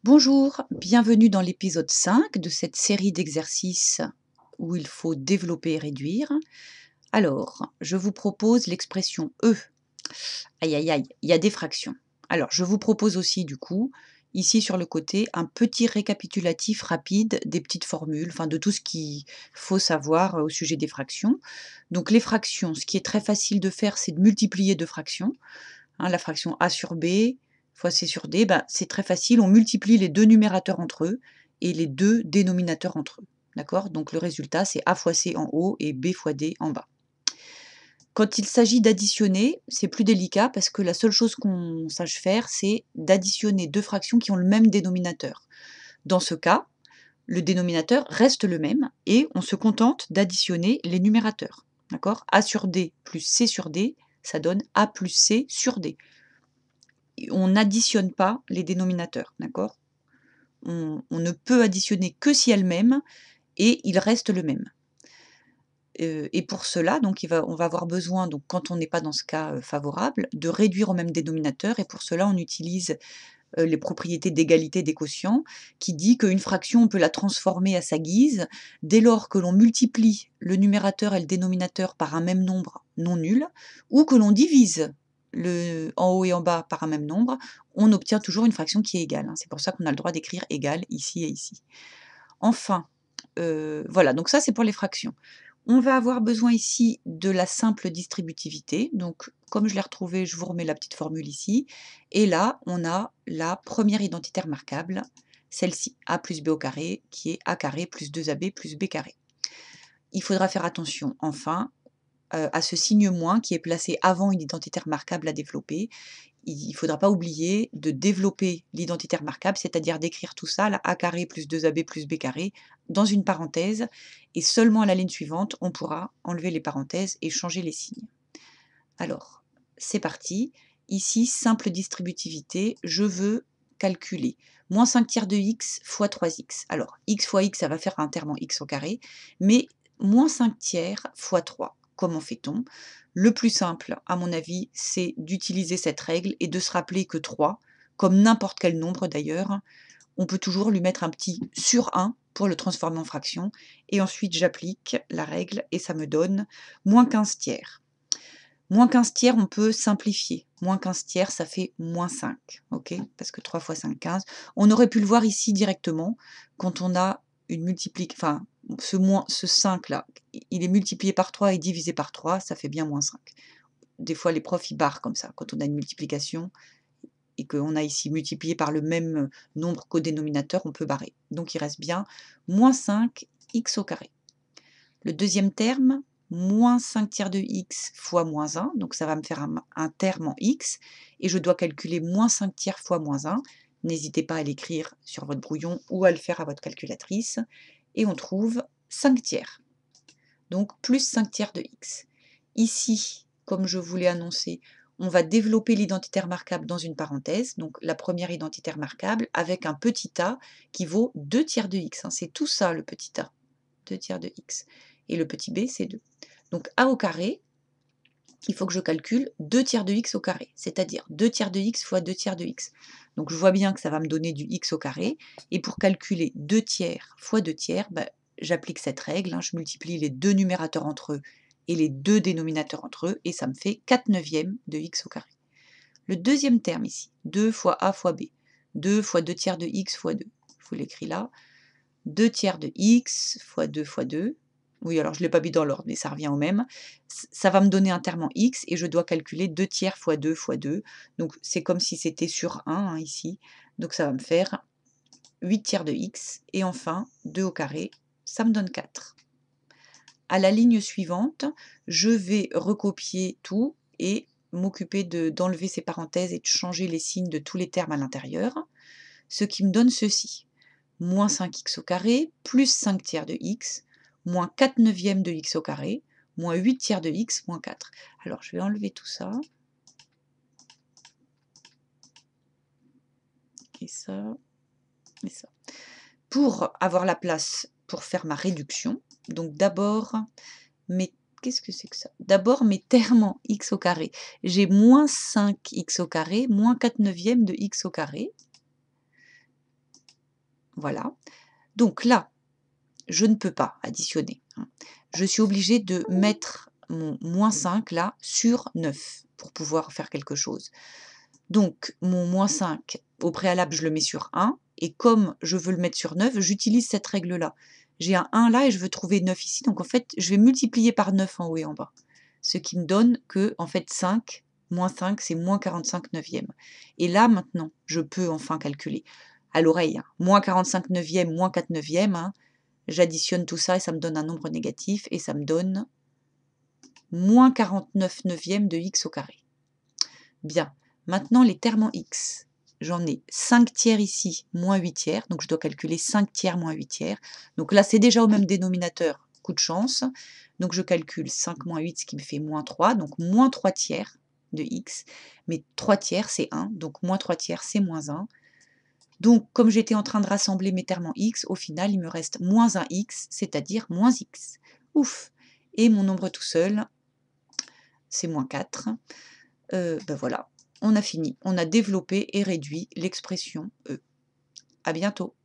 Bonjour, bienvenue dans l'épisode 5 de cette série d'exercices où il faut développer et réduire. Alors, je vous propose l'expression E. Aïe aïe aïe, il y a des fractions. Alors, je vous propose aussi du coup, ici sur le côté, un petit récapitulatif rapide des petites formules, enfin de tout ce qu'il faut savoir au sujet des fractions. Donc les fractions, ce qui est très facile de faire, c'est de multiplier deux fractions. La fraction a sur b fois c sur d, c'est très facile, on multiplie les deux numérateurs entre eux et les deux dénominateurs entre eux. D'accord? Donc le résultat, c'est a fois c en haut et b fois d en bas. Quand il s'agit d'additionner, c'est plus délicat parce que la seule chose qu'on sache faire, c'est d'additionner deux fractions qui ont le même dénominateur. Dans ce cas, le dénominateur reste le même et on se contente d'additionner les numérateurs. D'accord? A sur d plus c sur d, ça donne a plus c sur d. On n'additionne pas les dénominateurs, d'accord? On ne peut additionner que si elles-mêmes et il reste le même. Et pour cela, donc on va avoir besoin, donc quand on n'est pas dans ce cas favorable, de réduire au même dénominateur et pour cela on utilise les propriétés d'égalité des quotients qui dit qu'une fraction on peut la transformer à sa guise dès lors que l'on multiplie le numérateur et le dénominateur par un même nombre non nul ou que l'on divise en haut et en bas par un même nombre, on obtient toujours une fraction qui est égale. C'est pour ça qu'on a le droit d'écrire égal ici et ici. Enfin, voilà, donc ça c'est pour les fractions. On va avoir besoin ici de la simple distributivité. Donc, comme je l'ai retrouvée, je vous remets la petite formule ici. Et là, on a la première identitaire marquable, celle-ci, a plus b au carré, qui est a carré plus 2ab plus b carré. Il faudra faire attention, enfin, à ce signe moins qui est placé avant une identitaire marquable à développer. Il ne faudra pas oublier de développer l'identitaire marquable, c'est-à-dire d'écrire tout ça, là, a carré plus 2ab plus b carré, dans une parenthèse, et seulement à la ligne suivante, on pourra enlever les parenthèses et changer les signes. Alors, c'est parti. Ici, simple distributivité, je veux calculer moins 5 tiers de x fois 3x. Alors, x fois x, ça va faire un terme en x au carré, mais moins 5 tiers fois 3. Comment fait-on? Le plus simple, à mon avis, c'est d'utiliser cette règle et de se rappeler que 3, comme n'importe quel nombre d'ailleurs, on peut toujours lui mettre un petit sur 1 pour le transformer en fraction. Et ensuite, j'applique la règle et ça me donne moins 15 tiers. Moins 15 tiers, on peut simplifier. Moins 15 tiers, ça fait moins 5. Ok? Parce que 3 fois 5, 15. On aurait pu le voir ici directement quand on a une multiplication. Enfin, ce 5 là, il est multiplié par 3 et divisé par 3, ça fait bien moins 5. Des fois, les profs, ils barrent comme ça. Quand on a une multiplication et qu'on a ici multiplié par le même nombre qu'au dénominateur, on peut barrer. Donc, il reste bien moins 5 x au carré. Le deuxième terme, moins 5 tiers de x fois moins 1, donc ça va me faire un terme en x, et je dois calculer moins 5 tiers fois moins 1. N'hésitez pas à l'écrire sur votre brouillon ou à le faire à votre calculatrice, et on trouve 5 tiers. Donc plus 5 tiers de x. Ici, comme je vous l'ai annoncé, on va développer l'identitaire marquable dans une parenthèse, donc la première identitaire marquable, avec un petit a qui vaut 2 tiers de x. C'est tout ça le petit a, 2 tiers de x. Et le petit b, c'est 2. Donc a au carré, il faut que je calcule 2 tiers de x au carré, c'est-à-dire 2 tiers de x fois 2 tiers de x. Donc je vois bien que ça va me donner du x au carré, et pour calculer 2 tiers fois 2 tiers, j'applique cette règle, je multiplie les deux numérateurs entre eux et les deux dénominateurs entre eux, et ça me fait 4 neuvièmes de x au carré. Le deuxième terme ici, 2 fois a fois b, 2 fois 2 tiers de x fois 2, je vous l'écris là, 2 tiers de x fois 2 fois 2, oui, alors je ne l'ai pas mis dans l'ordre, mais ça revient au même. Ça va me donner un terme en x et je dois calculer 2 tiers fois 2 fois 2. Donc c'est comme si c'était sur 1 ici. Donc ça va me faire 8 tiers de x. Et enfin, 2 au carré, ça me donne 4. À la ligne suivante, je vais recopier tout et m'occuper d'enlever ces parenthèses et de changer les signes de tous les termes à l'intérieur. Ce qui me donne ceci. Moins 5x au carré, plus 5 tiers de x, moins 4 neuvièmes de x au carré, moins 8 tiers de x, moins 4. Alors, je vais enlever tout ça. Et ça, et ça. Pour avoir la place pour faire ma réduction, donc d'abord, qu'est-ce que c'est que ça? D'abord, mes termes en x au carré. J'ai moins 5x au carré, moins 4 neuvièmes de x au carré. Voilà. Donc là, je ne peux pas additionner, hein. Je suis obligée de mettre mon -5 là sur 9 pour pouvoir faire quelque chose. Donc mon -5 au préalable, je le mets sur 1 et comme je veux le mettre sur 9, j'utilise cette règle-là. J'ai un 1 là et je veux trouver 9 ici, donc en fait, je vais multiplier par 9 en haut et en bas. Ce qui me donne que, en fait, 5, -5, c'est -45 neuvièmes. Et là, maintenant, je peux enfin calculer. À l'oreille, hein, -45 neuvièmes, -4 neuvièmes, hein, j'additionne tout ça et ça me donne un nombre négatif et ça me donne -49 neuvièmes de x au carré. Bien, maintenant les termes en x. J'en ai 5 tiers ici, moins 8 tiers, donc je dois calculer 5 tiers moins 8 tiers. Donc là, c'est déjà au même dénominateur, coup de chance. Donc je calcule 5 moins 8, ce qui me fait -3, donc moins 3 tiers de x. Mais 3 tiers, c'est 1, donc moins 3 tiers, c'est -1. Donc, comme j'étais en train de rassembler mes termes en x, au final, il me reste -1x, c'est-à-dire -x. Ouf! Et mon nombre tout seul, c'est -4. Ben voilà, on a fini. On a développé et réduit l'expression E. À bientôt.